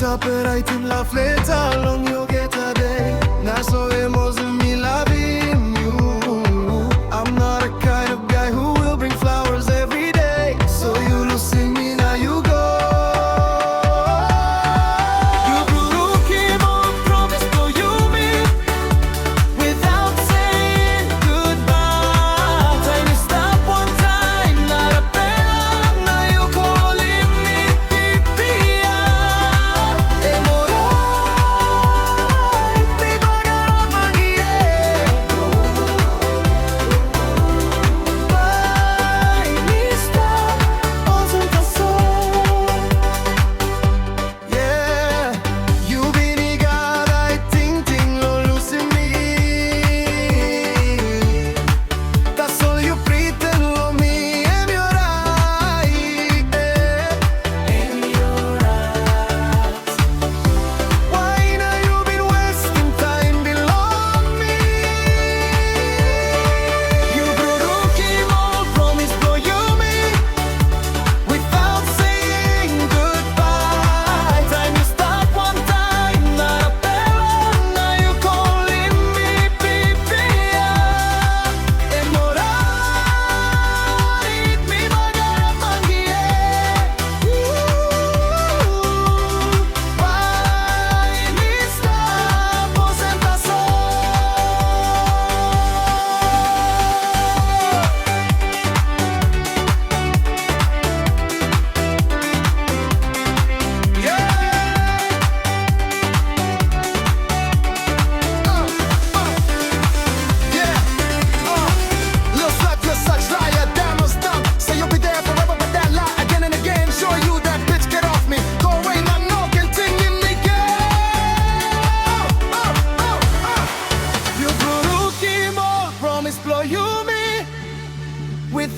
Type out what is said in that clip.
Saperai tim la fleta long yo geta day. Naso emos mi la bim you. I'm not a kind of guy who will bring flowers every day. So you losing me now you go. You Burukim Promise to you me without saying goodbye. Time to stop one time, not a bell. Now you calling me Pipia. With